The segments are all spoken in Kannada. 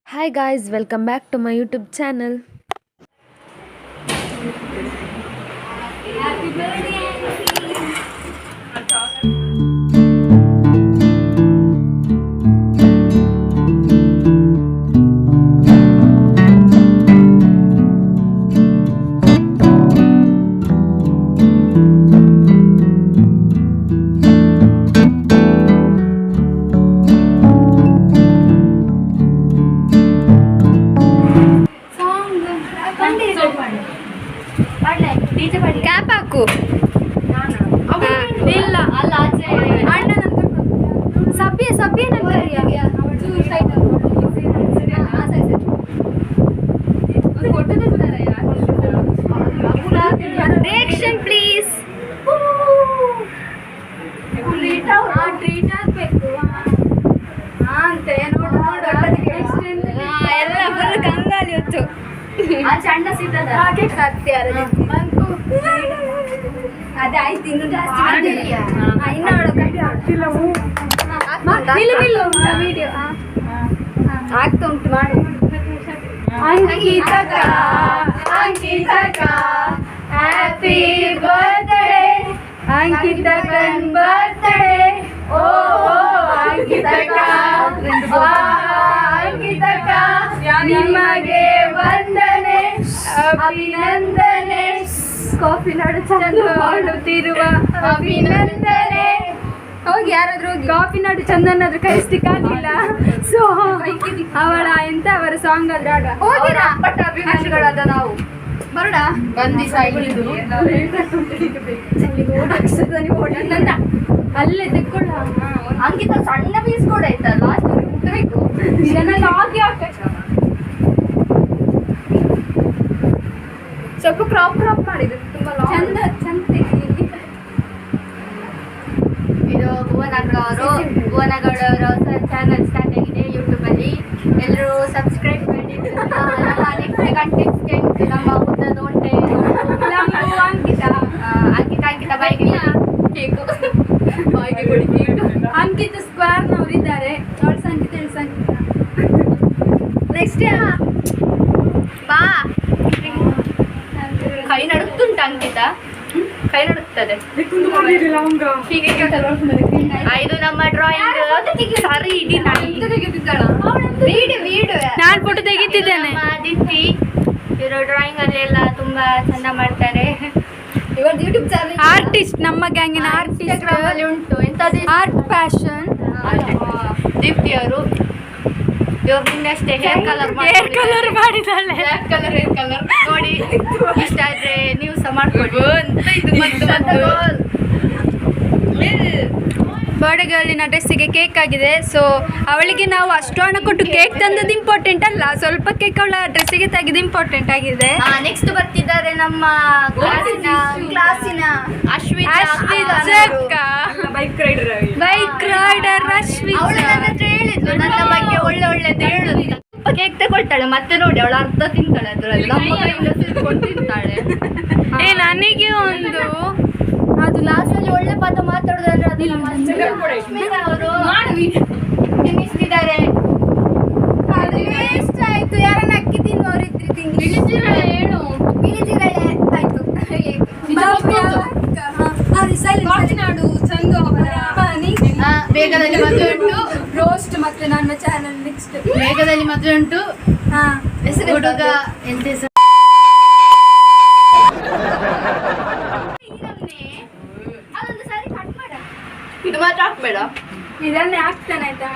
Hi guys, welcome back to my YouTube channel. Happy birthday, cap ಹಾಕು. ಇಲ್ಲ ಅಲ್ಲ ಆಚೆ ಅಣ್ಣ ಸಭ್ಯ ರಿಯಾಕ್ಷನ್ ಪ್ಲೀಸ್. ಟ್ರೀಟ್ ಆಗ್ಬೇಕು ಅಂತ ಎಲ್ಲ ಫುಲ್ ಕಂಗಾಲಿ ಹೊತ್ತು. ಆಚೆ ಅಣ್ಣ ಸಿಗ್ತದ ಅದೇ ಆಯ್ತು ಇನ್ನು ಜಾಸ್ತಿ ವಿಡಿಯೋ ಆಗ್ತಾ ಉಂಟು ಮಾಡು. ಅಂಕಿತಕ್ಕ ಹ್ಯಾಪಿ ಬರ್ತ್ಡೇ ಅಂಕಿತಕ್ಕನ್ ಬರ್ತ್ಡೇ ಓ ಅಂಕಿತಕ್ಕ ನಿಮಗೆ ವಂದನೆ ಅಭಿನಂದನೆ ಕಾಫಿ ನಾಡು ಚಂದ ಮಾಡುತ್ತಿರುವ ಅಭಿನಂದನೆ. ಹೋಗಿ ಯಾರಾದ್ರೂ ಹೋಗಿ ಕಾಫಿ ನಾಡು ಚಂದನಾದ್ರೂ ಕಳಿಸ್ಲಿಕ್ಕೆ ಆಗ್ಲಿಲ್ಲ. ಸೊ ಅವರ ಸಾಂಗ್ ಆದ್ರೆ ಆಡುವ ಹೋಗಿರಾ ಪಟ್ಟ ಅಭಿಮಾನಿಗಳಾದ ನಾವು ಬರೋಣ ಬಂದಿಸ ಅಲ್ಲೇ ತೆಕ್ಕೊಳ್ಳ. ಅಂಕಿತ ಸಣ್ಣ ಪೀಸ್ ಕೂಡ ಆಯ್ತಾ ಲಾಸ್ಟ್ ಮುಟ್ಟಬೇಕು ಇದನ್ನೆಲ್ಲ ಆಗಿ ಸ್ವಲ್ಪ ಕ್ರಾಪ್ ಮಾಡಿದ್ರು ತುಂಬಾ ಚಂದ ಇದು ಭುವನಗೌಡ ಅವರ ಹೊಸ ಚಾನಲ್ ಸ್ಟಾರ್ಟ್ ಆಗಿದೆ ಯೂಟ್ಯೂಬ್ ಅಲ್ಲಿ. ಎಲ್ಲರೂ ಸಬ್ಸ್ಕ್ರೈಬ್ ಮಾಡಿ. ನೆಕ್ಸ್ಟ್ ನಮ್ಮ ಉದ್ದದ ಹೊಟ್ಟೆ ಅಂಕಿತ ಬಾಯಿಗೆ ಕೇಕು ಬಾಯಿಗೆ ಕೊಡಿ ಕೇಕು. ಅಂಕಿತ ಸ್ಕ್ವೇರ್ನವ್ರು ಇದ್ದಾರೆ. ಅವಳು ಸಂಕಿತ ನೆಕ್ಸ್ಟ್ ಬಾ. ಕೈ ನಡುತ್ತುಂಟ ಅಂಕಿತ ಕೈ ನಡುತ್ತದೆ. ಇದು ನಮ್ಮ ಡ್ರಾಯಿಂಗ್ ಸಾರಿ ಇಡೀ ನಾನು ಫೋಟೋ ತೆಗಿತಿದ್ದೇನೆ. ದಿತ್ತಿ ಇವರು ಡ್ರಾಯಿಂಗ್ ಅಲ್ಲೆಲ್ಲ ತುಂಬಾ ಚಂದ ಮಾಡ್ತಾರೆ. ಇವಾಗ ಯೂಟ್ಯೂಬ್ ಚಾನಲ್ ಆರ್ಟಿಸ್ಟ್ ನಮ್ಮ ಗ್ಯಾಂಗಿನ ಆರ್ಟಿಸ್ಟ್ ಅಲ್ಲಿ ಉಂಟು ಎಂತದ್ದು ಆರ್ಟ್ ಪ್ಯಾಷನ್ ದೀಪ್ತಿ ಅವರು. ಇವಾಗ ನಿನ್ನಷ್ಟೇ ಹೇರ್ ಕಲರ್ ಮಾಡಿದ್ದಾಳೆ. ಹೇರ್ ಕಲರ್ ನೋಡಿ ಇಷ್ಟ ಆದ್ರೆ ನೀವು ಸಹ ಮಾಡ್ಕೊಡಿ. ಬರ್ಡೇ ಗರ್ಲಿನ ಡ್ರೆಸ್ಸಿಗೆ ಕೇಕ್ ಆಗಿದೆ. ಸೊ ಅವಳಿಗೆ ನಾವು ಅಷ್ಟು ಹಣ ಕೊಟ್ಟು ಕೇಕ್ ತಂದದ್ದು ಇಂಪಾರ್ಟೆಂಟ್ ಅಲ್ಲ, ಸ್ವಲ್ಪ ಕೇಕ್ ಅವಳ ಡ್ರೆಸ್ಸಿಗೆ ತೆಗೆದು ಇಂಪಾರ್ಟೆಂಟ್ ಆಗಿದೆ. ನೆಕ್ಸ್ಟ್ ಬರ್ತಿದ್ದಾರೆ ನಮ್ಮ ಕ್ಲಾಸಿನ ಅಶ್ವಿತಾ ಬೈಕ್ ರೈಡರ್ ಅಶ್ವಿತಾ. ಹೇಳಿದ್ಲು ನನ್ನ ಬಗ್ಗೆ ಒಳ್ಳೆದು ಹೇಳುದು. ಸ್ವಲ್ಪ ಕೇಕ್ ತಗೊಳ್ತಾಳೆ ಮತ್ತೆ ನೋಡಿ ಅವಳು ಅರ್ಧ ತಿಂತಾಳೆ ಅದ್ರಲ್ಲಿ. ನಮ್ಮ ಕೈಯಿಂದ ತಿಂತಾಳೆ. ನನಗೆ ಒಂದು ಅದು ಲಾಸ್ಟಲ್ಲಿ ಒಳ್ಳೆ ಪದ ಮಾತಾಡೋದಂದ್ರೆ ಅದಿಲ್ಲ. ಅವರು ತಿನ್ನಿಸ್ತಿದ್ದಾರೆ. ಅದು ವೇಸ್ಟ್ ಆಯ್ತು. ಯಾರನ್ನ ಅಕ್ಕಿ ತಿನ್ನುವರಿದ್ರಿ ತಿಂದು ಇಳಿಜಿರಳೆ ಹೇಳು. ಇಳಿಜಿರಳೆ ಆಯ್ತು. ನಾಡು ಚಂದು ಬೇಗದಲ್ಲಿ ಮದುವೆ ಉಂಟು. ರೋಸ್ಟ್ ಮತ್ತೆ ನನ್ನ ಚಾನಲ್ ನೆಕ್ಸ್ಟ್ ಬೇಗದಲ್ಲಿ ಮದುವೆ ಉಂಟು. ಹುಡುಗ ಎಂತ ಹೆಸರು ಇದು ಮಾತ್ರ ಹಾಕ್ಬೇಡ. ಇದನ್ನೇ ಹಾಕ್ತಾನೆ ಆಯ್ತಾ.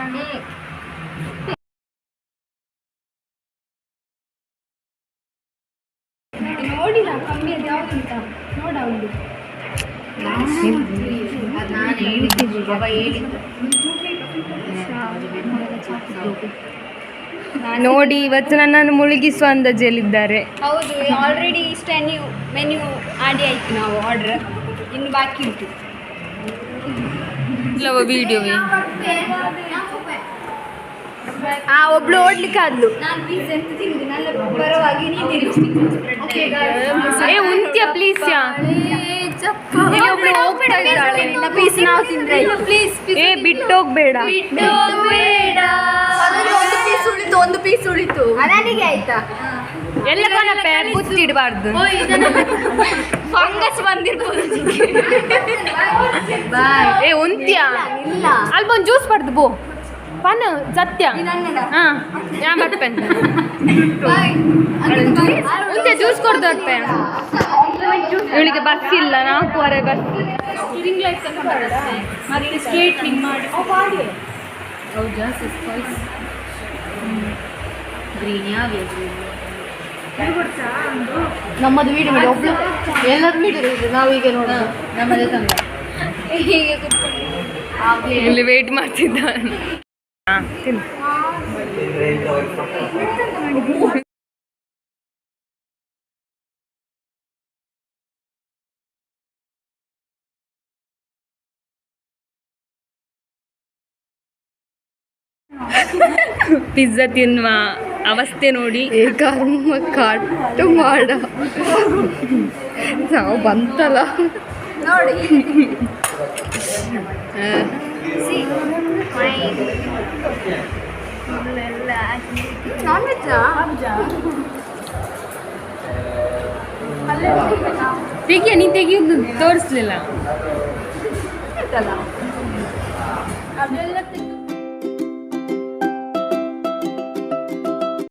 ನೋಡಿಲ್ಲ ಕಮ್ಮಿ ಅದು ಯಾವ್ದು ಅಂತ ನೋಡ ಅವಳು. ನೋಡಿ ಇವತ್ತು ನನ್ನನ್ನು ಮುಳುಗಿಸುವ ಅಂದಾಜಲ್ಲಿದ್ದಾರೆ. ಹೌದು, ಆಲ್ರೆಡಿ ಇಷ್ಟ ಮೆನ್ಯೂ ಆಡಿ ಆಯ್ತು. ನಾವು ಆರ್ಡರ್ ಇನ್ನು ಬಾಕಿ ಉಂಟು. ವಿಡಿಯೋವೇ ಒಬ್ಳು ಓಡ್ಲಿಕ್ಕೆ ಆದ್ಲು. ನಾನು ಪೀಸ್ ಎಂತ ತಿಂದು ನನ್ನ ಪರವಾಗಿ ಉಂತ್ಯ ಪ್ಲೀಸ್ ಪೀಸ್ ನಾವು ತಿಂದ್ರೆ ಪ್ಲೀಸ್ ಬಿಟ್ಟೋಗ್ಬೇಡ. ಒಂದು ಪೀಸ್ ಉಳಿತು, ಒಂದು ಪೀಸ್ ಉಳಿತು. ನನಗೆ ಆಯ್ತಾ? ಎಲ್ಲ ಕಣಪ್ಪೆ ಗುತ್ತಿಡಬಾರ್ದು, ಫಂಗಸ್ ಬಂದಿರ್ಬೋದು. ಏ ಉಂತ್ಯ ಅಲ್ಪ ಒಂದು ಜ್ಯೂಸ್ ಪಡ್ದು ಬೋ ಪನ್ ಸತ್ಯ. ಹಾಂ ಯಾ ಬರ್ತೇನೆ ಉಂತ್ಯ ಜ್ಯೂಸ್ ಕೊಡ್ದು ಅಪ್ಪೆ. ಇವಳಿಗೆ ಬಸ್ ಇಲ್ಲ, 4:15 ಬಸ್. ಮತ್ತೆ ಸ್ಟ್ರೇಟ್ನಿಂಗ್ ಮಾಡಿ ನಮ್ಮದು ವೀಡಿಯೋ ಮಾಡಿ ಒಬ್ಳು ಎಲ್ಲರೂ ವೀಡಿಯೋ ಇದೆ. ನಾವೀಗ ನೋಡೋದು ನಮ್ಮದೇ ತಂದ ಹೀಗೆ ಇಲ್ಲಿ ವೇಟ್ ಮಾಡ್ತಿದ್ದಾನೆ. ಹಾಂ ತಿನ್ನು. ಪಿಜ್ಜಾ ತಿನ್ನುವ ಅವಸ್ಥೆ ನೋಡಿ ಕರ್ಮ ಕಟ್ಟು ಮಾಡ ನಾವು ಬಂತಲ್ಲ ನೋಡಿ. ನಾನ್ ವೆಜ್ಜಾ ತೆಗಿಯ, ನೀ ತೆಗಿಯೋದು ತೋರಿಸ್ಲಿಲ್ಲ ಅದೆಲ್ಲ